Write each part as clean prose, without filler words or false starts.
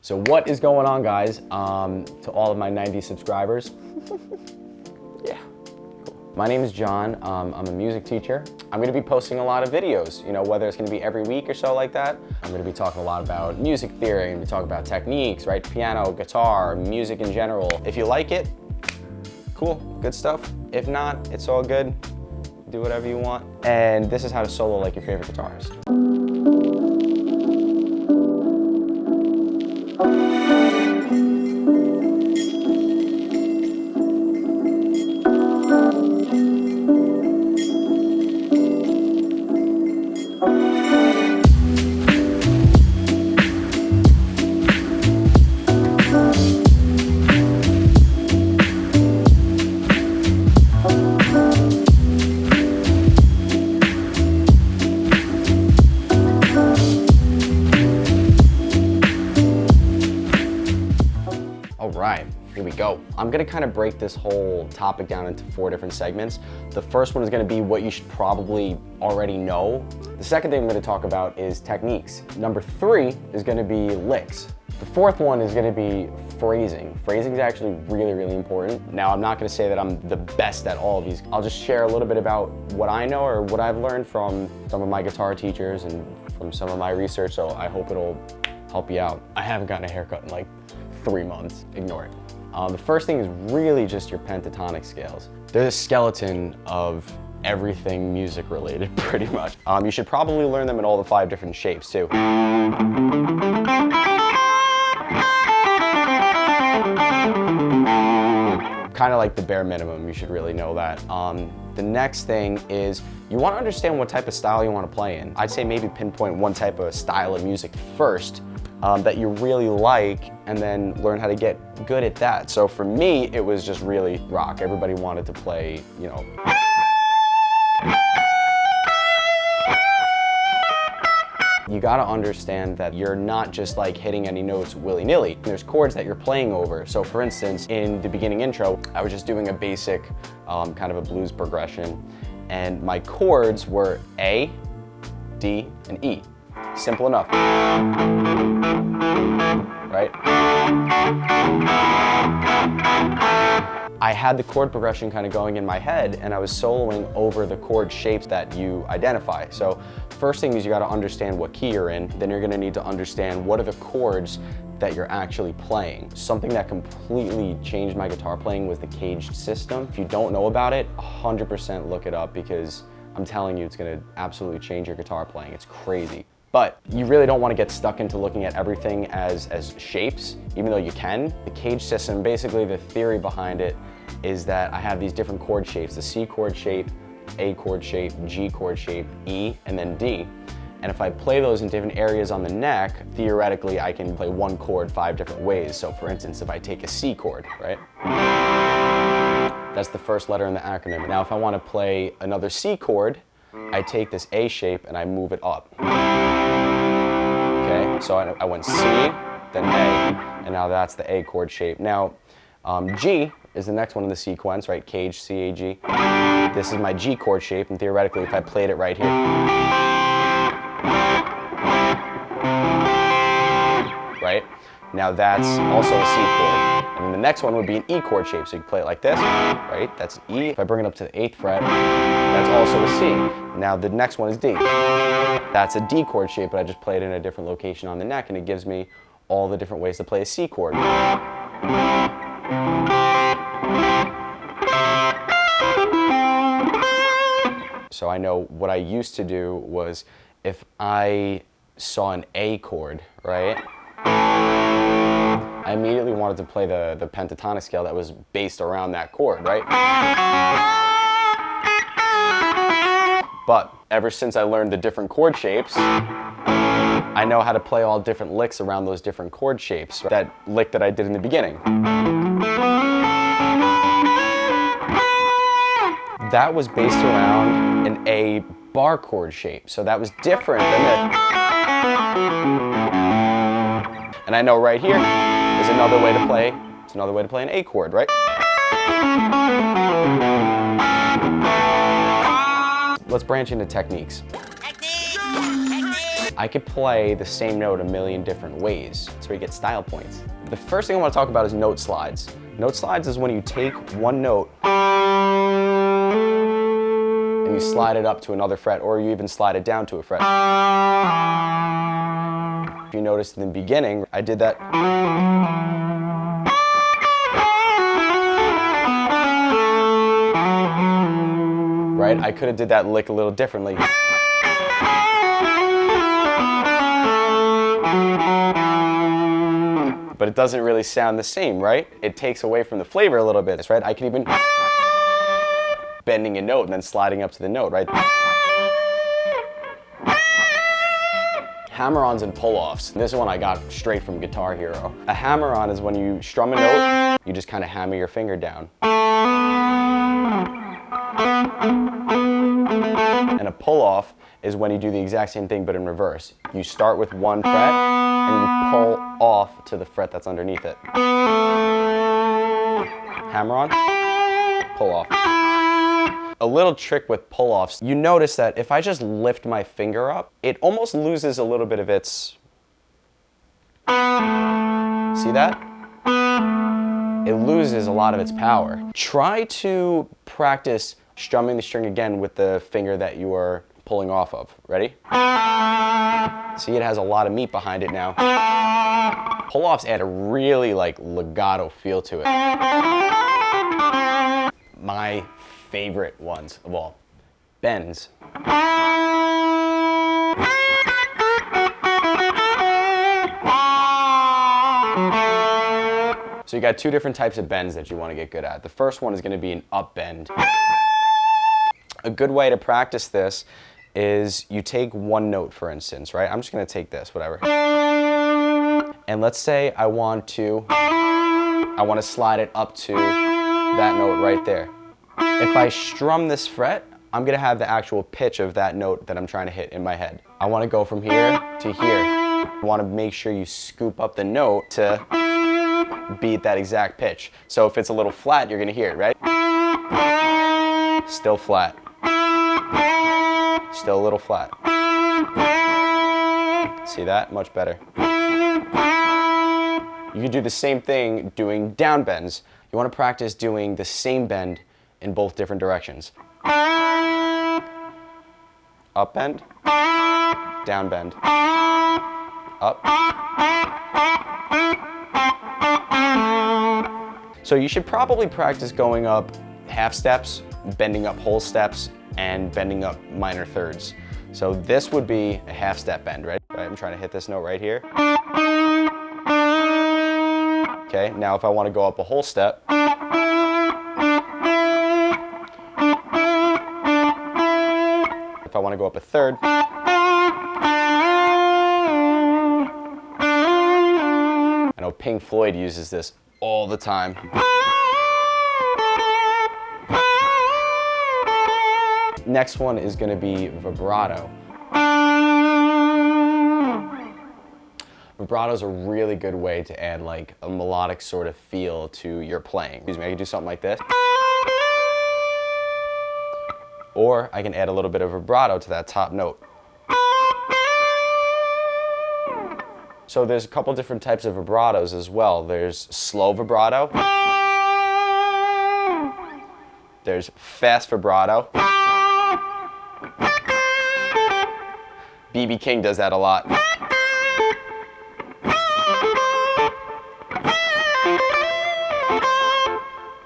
So what is going on, guys? To all of my 90 subscribers. Yeah, cool. My name is John. I'm a music teacher. I'm gonna be posting a lot of videos, you know, whether it's gonna be every week or so like that. I'm gonna be talking a lot about music theory, I'm gonna be talking about techniques, right? Piano, guitar, music in general. If you like it, cool, good stuff. If not, it's all good. Do whatever you want. And this is how to solo like your favorite guitarist. Here we go. I'm gonna kind of break this whole topic down into 4 different segments. The first one is gonna be what you should probably already know. The second thing I'm gonna talk about is techniques. Number 3 is gonna be licks. The 4th one is gonna be phrasing. Phrasing is actually really, really important. Now, I'm not gonna say that I'm the best at all of these. I'll just share a little bit about what I know or what I've learned from some of my guitar teachers and from some of my research, so I hope it'll help you out. I haven't gotten a haircut in like 3 months. Ignore it. The first thing is really just your pentatonic scales. They're the skeleton of everything music related, pretty much. You should probably learn them in all the 5 different shapes too. Kind of like the bare minimum, you should really know that. The next thing is you want to understand what type of style you want to play in. I'd say maybe pinpoint one type of style of music first that you really like, and then learn how to get good at that. So for me, it was just really rock. Everybody wanted to play, you know. You gotta understand that you're not just like hitting any notes willy-nilly. There's chords that you're playing over. So for instance, in the beginning intro, I was just doing a basic kind of a blues progression, and my chords were A, D, and E. Simple enough, right? I had the chord progression kind of going in my head, and I was soloing over the chord shapes that you identify. So first thing is you got to understand what key you're in. Then you're going to need to understand what are the chords that you're actually playing. Something that completely changed my guitar playing was the caged system. If you don't know about it, 100% look it up, because I'm telling you, it's going to absolutely change your guitar playing. It's crazy. But you really don't want to get stuck into looking at everything as shapes, even though you can. The cage system, basically the theory behind it is that I have these different chord shapes, the C chord shape, A chord shape, G chord shape, E, and then D. And if I play those in different areas on the neck, theoretically I can play one chord 5 different ways. So for instance, if I take a C chord, right? That's the first letter in the acronym. Now if I want to play another C chord, I take this A shape and I move it up. Okay, so I went C, then A, and now that's the A chord shape. Now, G is the next one in the sequence, right? Cage, C, A, G. This is my G chord shape, and theoretically, if I played it right here, right? Now that's also a C chord. And then the next one would be an E chord shape, so you can play it like this, right? That's an E. If I bring it up to the 8th fret, that's also a C. Now the next one is D. That's a D chord shape, but I just play it in a different location on the neck, and it gives me all the different ways to play a C chord. So I know what I used to do was, if I saw an A chord, right? I immediately wanted to play the pentatonic scale that was based around that chord, right? But ever since I learned the different chord shapes, I know how to play all different licks around those different chord shapes. That lick that I did in the beginning. That was based around an A bar chord shape, so that was different than this. And I know right here is another way to play. It's another way to play an A chord, right? Let's branch into techniques. I could play the same note a million different ways. That's where you get style points. The first thing I want to talk about is note slides. Note slides is when you take one note and you slide it up to another fret, or you even slide it down to a fret. If you noticed in the beginning, I did that. Right? I could have did that lick a little differently. But it doesn't really sound the same, right? It takes away from the flavor a little bit, right? I could even bending a note and then sliding up to the note, right? Hammerons and Pulloffs. This one I got straight from Guitar Hero. A hammer-on is when you strum a note, you just kind of hammer your finger down. And a pull-off is when you do the exact same thing but in reverse. You start with one fret and you pull off to the fret that's underneath it. Hammer-on, pull-off. A little trick with pull-offs, you notice that if I just lift my finger up, it almost loses a little bit of its... See that? It loses a lot of its power. Try to practice strumming the string again with the finger that you are pulling off of. Ready? See, it has a lot of meat behind it now. Pull-offs add a really like legato feel to it. My favorite ones of all, bends. So you got two different types of bends that you want to get good at. The first one is going to be an up bend. A good way to practice this is you take one note, for instance, right? I'm just going to take this, whatever. And let's say I want to slide it up to that note right there. If I strum this fret, I'm going to have the actual pitch of that note that I'm trying to hit in my head. I want to go from here to here. I want to make sure you scoop up the note to beat that exact pitch. So if it's a little flat, you're going to hear it, right? Still flat. Still a little flat. See that? Much better. You can do the same thing doing down bends. You want to practice doing the same bend in both different directions. Up bend, down bend, up. So you should probably practice going up half steps, bending up whole steps, and bending up minor thirds. So this would be a half step bend, right? I'm trying to hit this note right here. Okay, now if I want to go up a whole step, if I want to go up a third, I know Pink Floyd uses this all the time. Next one is going to be vibrato. Vibrato is a really good way to add like a melodic sort of feel to your playing. Excuse me, I can do something like this. Or I can add a little bit of vibrato to that top note. So there's a couple different types of vibratos as well. There's slow vibrato. There's fast vibrato. B.B. King does that a lot.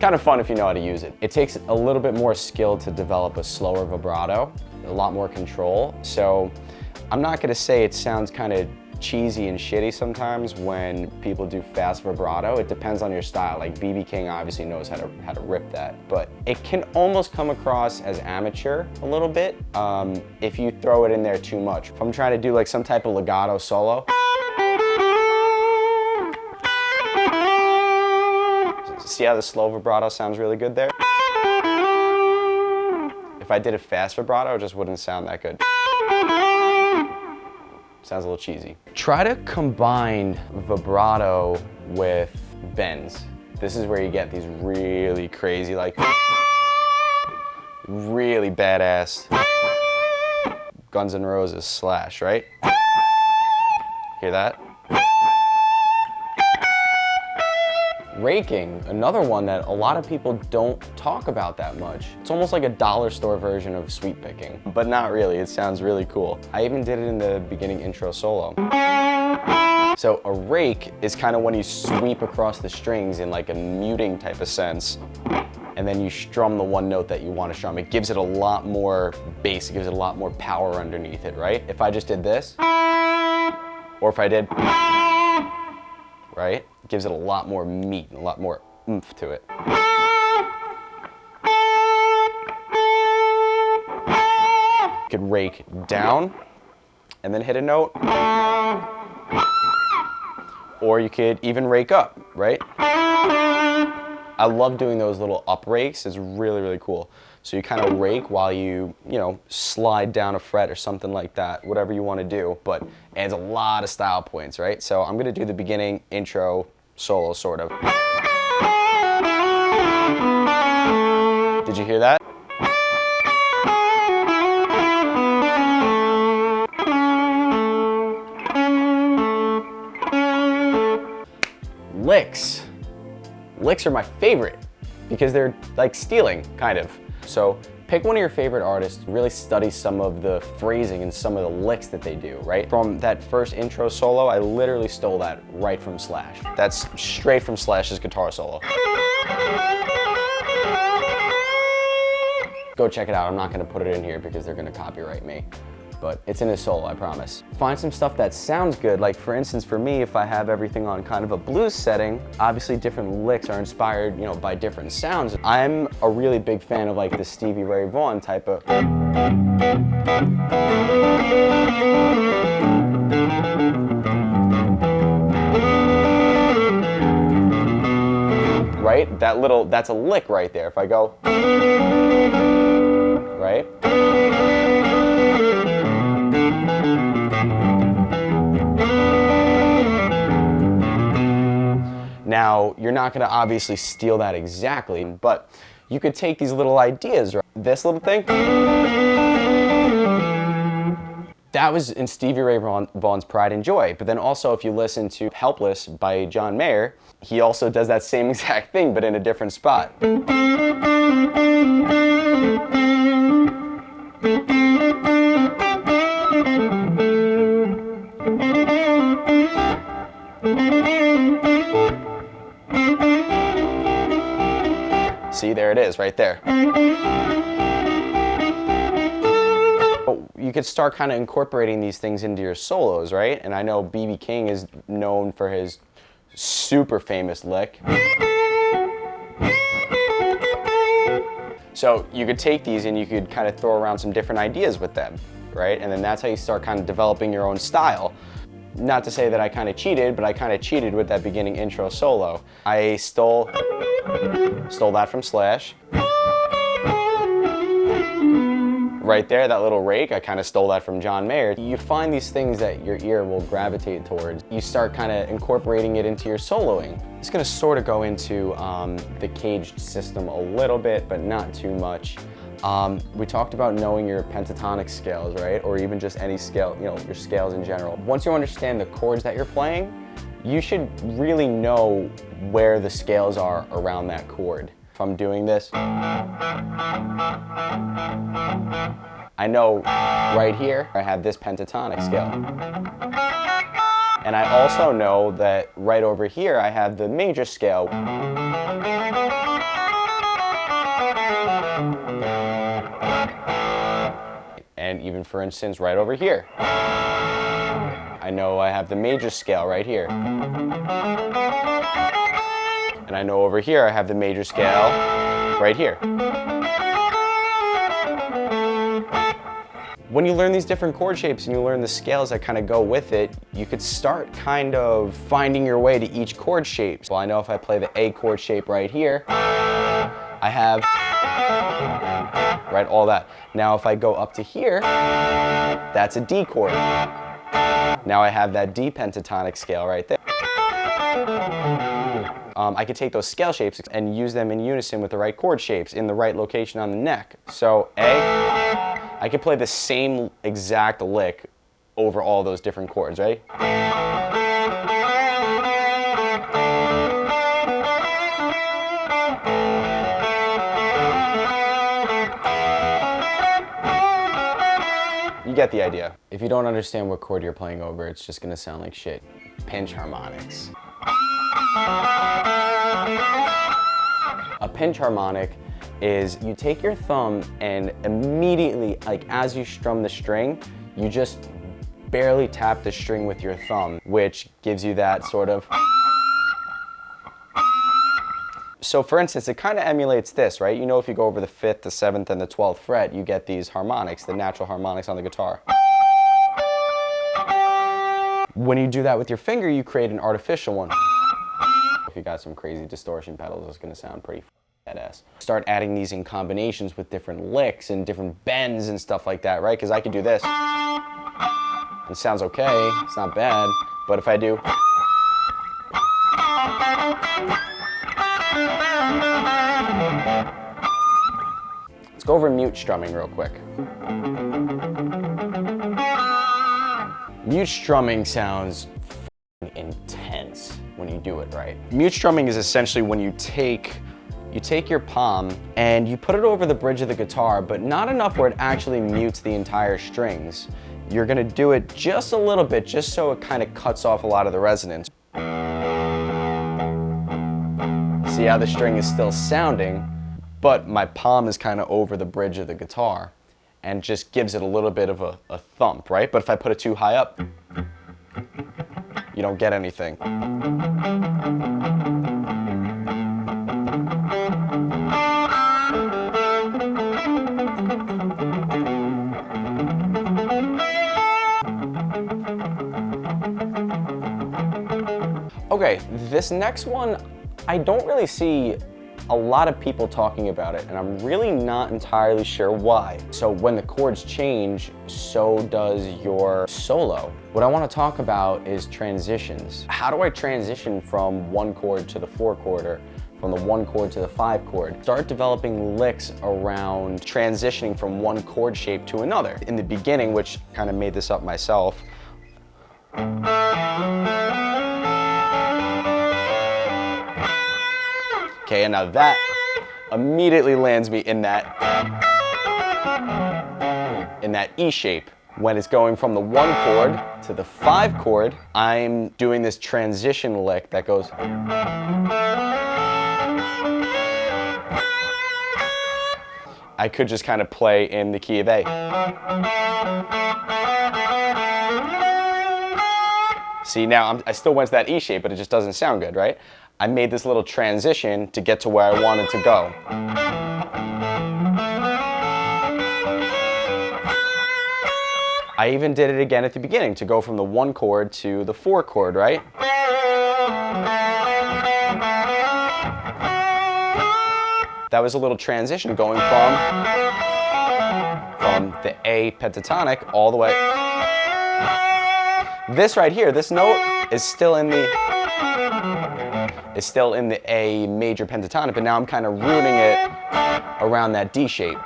Kind of fun if you know how to use it. It takes a little bit more skill to develop a slower vibrato, a lot more control. So I'm not gonna say it sounds kind of cheesy and shitty sometimes when people do fast vibrato. It depends on your style. Like B.B. King obviously knows how to rip that, but it can almost come across as amateur a little bit if you throw it in there too much. If I'm trying to do like some type of legato solo, see how the slow vibrato sounds really good there? If I did a fast vibrato, it just wouldn't sound that good. Sounds a little cheesy. Try to combine vibrato with bends. This is where you get these really crazy, like, really badass Guns N' Roses Slash, right? Hear that? Raking, another one that a lot of people don't talk about that much. It's almost like a dollar store version of sweep picking, but not really. It sounds really cool. I even did it in the beginning intro solo. So a rake is kind of when you sweep across the strings in like a muting type of sense, and then you strum the one note that you want to strum. It gives it a lot more bass, it gives it a lot more power underneath it, right? If I just did this, or if I did, right? It gives it a lot more meat and a lot more oomph to it. You could rake down and then hit a note. Or you could even rake up, right? I love doing those little up rakes. It's really, really cool. So you kind of rake while you slide down a fret or something like that, whatever you want to do, but adds a lot of style points, right? So I'm going to do the beginning intro solo, sort of. Did you hear that? Licks. Licks are my favorite because they're like stealing, kind of. So pick one of your favorite artists, really study some of the phrasing and some of the licks that they do, right? From that first intro solo, I literally stole that right from Slash. That's straight from Slash's guitar solo. Go check it out. I'm not gonna put it in here because they're gonna copyright me. But it's in his solo, I promise. Find some stuff that sounds good. Like for instance, for me, if I have everything on kind of a blues setting, obviously different licks are inspired, by different sounds. I'm a really big fan of like the Stevie Ray Vaughan type of. Right? That's a lick right there. If I go, right? Now, you're not gonna obviously steal that exactly, but you could take these little ideas, right? This little thing, that was in Stevie Ray Vaughan's Pride and Joy. But then also, if you listen to Helpless by John Mayer, he also does that same exact thing, but in a different spot. See, there it is, right there. You could start kind of incorporating these things into your solos, right? And I know B.B. King is known for his super famous lick. So you could take these and you could kind of throw around some different ideas with them, right? And then that's how you start kind of developing your own style. Not to say that I kind of cheated, but I kind of cheated with that beginning intro solo. I stole that from Slash. Right there, that little rake, I kind of stole that from John Mayer. You find these things that your ear will gravitate towards. You start kind of incorporating it into your soloing. It's gonna sort of go into the caged system a little bit, but not too much. We talked about knowing your pentatonic scales, right? Or even just any scale, your scales in general. Once you understand the chords that you're playing, you should really know where the scales are around that chord. If I'm doing this, I know right here I have this pentatonic scale. And I also know that right over here I have the major scale. And even for instance, right over here, I know I have the major scale right here. And I know over here I have the major scale right here. When you learn these different chord shapes and you learn the scales that kind of go with it, you could start kind of finding your way to each chord shape. So I know if I play the A chord shape right here, I have, right, all that. Now if I go up to here, that's a D chord. Now I have that D pentatonic scale right there. I could take those scale shapes and use them in unison with the right chord shapes in the right location on the neck. So A, I could play the same exact lick over all those different chords, right? You get the idea. If you don't understand what chord you're playing over, it's just gonna sound like shit. Pinch harmonics. A pinch harmonic is you take your thumb and immediately, like as you strum the string, you just barely tap the string with your thumb, which gives you that sort of. So for instance, it kind of emulates this, right? You know, if you go over the 5th, the 7th, and the 12th fret, you get these harmonics, the natural harmonics on the guitar. When you do that with your finger, you create an artificial one. If you got some crazy distortion pedals, it's gonna sound pretty badass. Start adding these in combinations with different licks and different bends and stuff like that, right? Because I could do this. It sounds okay, it's not bad, but if I do. Let's go over mute strumming real quick. Mute strumming sounds intense when you do it right. Mute strumming is essentially when you take your palm and you put it over the bridge of the guitar, but not enough where it actually mutes the entire strings. You're gonna do it just a little bit, just so it kind of cuts off a lot of the resonance. See how the string is still sounding, but my palm is kind of over the bridge of the guitar and just gives it a little bit of a thump, right? But if I put it too high up, you don't get anything. Okay, this next one, I don't really see a lot of people talking about it, and I'm really not entirely sure why. So when the chords change, so does your solo. What I want to talk about is transitions. How do I transition from one chord to the 4 chord, or from the 1 chord to the 5 chord? Start developing licks around transitioning from one chord shape to another. In the beginning, which kind of made this up myself, okay, and now that immediately lands me in that E shape. When it's going from the 1 chord to the 5 chord, I'm doing this transition lick that goes. I could just kind of play in the key of A. See, now I still went to that E shape, but it just doesn't sound good, right? I made this little transition to get to where I wanted to go. I even did it again at the beginning to go from the 1 chord to the 4 chord, right? That was a little transition going from the A pentatonic all the way. This right here, this note is still in the A major pentatonic, but now I'm kind of rooting it around that D shape.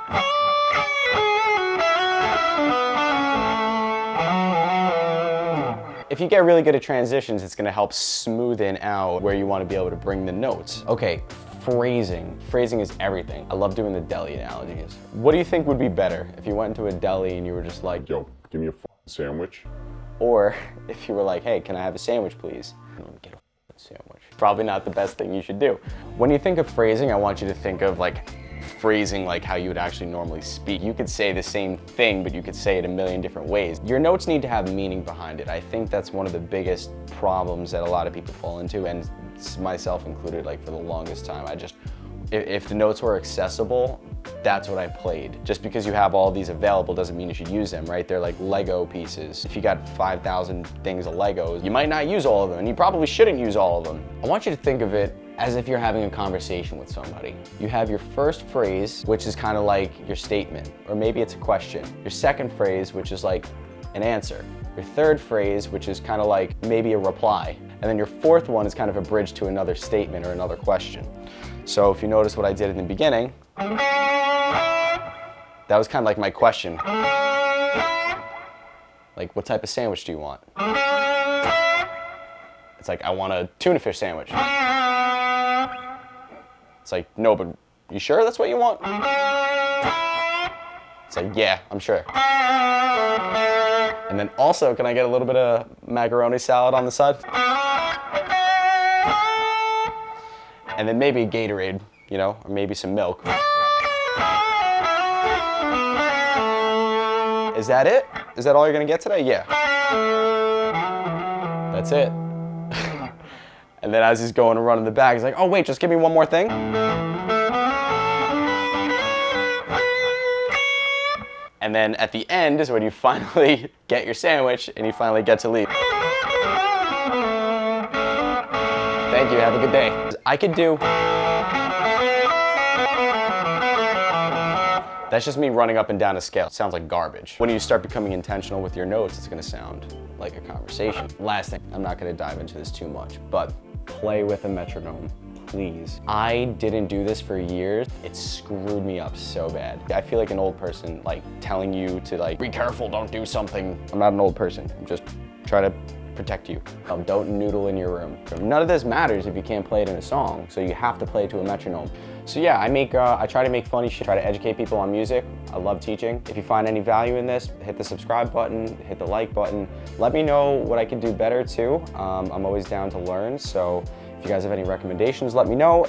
If you get really good at transitions, it's gonna help smoothen out where you wanna be able to bring the notes. Okay, phrasing. Phrasing is everything. I love doing the deli analogies. What do you think would be better if you went into a deli and you were just like, yo, give me a sandwich? Or if you were like, hey, can I have a sandwich, please? Get a sandwich. Probably not the best thing you should do. When you think of phrasing, I want you to think of like phrasing like how you would actually normally speak. You could say the same thing, but you could say it a million different ways. Your notes need to have meaning behind it. I think that's one of the biggest problems that a lot of people fall into, and myself included, like for the longest time. If the notes were accessible, that's what I played. Just because you have all these available doesn't mean you should use them, right? They're like Lego pieces. If you got 5,000 things of Legos, you might not use all of them, and you probably shouldn't use all of them. I want you to think of it as if you're having a conversation with somebody. You have your first phrase, which is kind of like your statement, or maybe it's a question. Your second phrase, which is like an answer. Your third phrase, which is kind of like maybe a reply. And then your fourth one is kind of a bridge to another statement or another question. So if you notice what I did in the beginning, that was kind of like my question. Like, what type of sandwich do you want? It's like, I want a tuna fish sandwich. It's like, no, but you sure that's what you want? It's like, yeah, I'm sure. And then also, can I get a little bit of macaroni salad on the side? And then maybe Gatorade, you know, or maybe some milk. Is that it? Is that all you're gonna get today? Yeah. That's it. And then as he's going to run in the back, he's like, oh wait, just give me one more thing. And then at the end is when you finally get your sandwich and you finally get to leave. Thank you, have a good day. I could do... That's just me running up and down a scale. It sounds like garbage. When you start becoming intentional with your notes, it's gonna sound like a conversation. Last thing, I'm not gonna dive into this too much, but play with a metronome, please. I didn't do this for years. It screwed me up so bad. I feel like an old person, like telling you to like, be careful, don't do something. I'm not an old person, I'm just trying to protect you. Don't noodle in your room. None of this matters if you can't play it in a song, so you have to play it to a metronome. So yeah, I try to make funny shit, try to educate people on music. I love teaching. If you find any value in this, hit the subscribe button, hit the like button. Let me know what I can do better too. I'm always down to learn, so if you guys have any recommendations, let me know.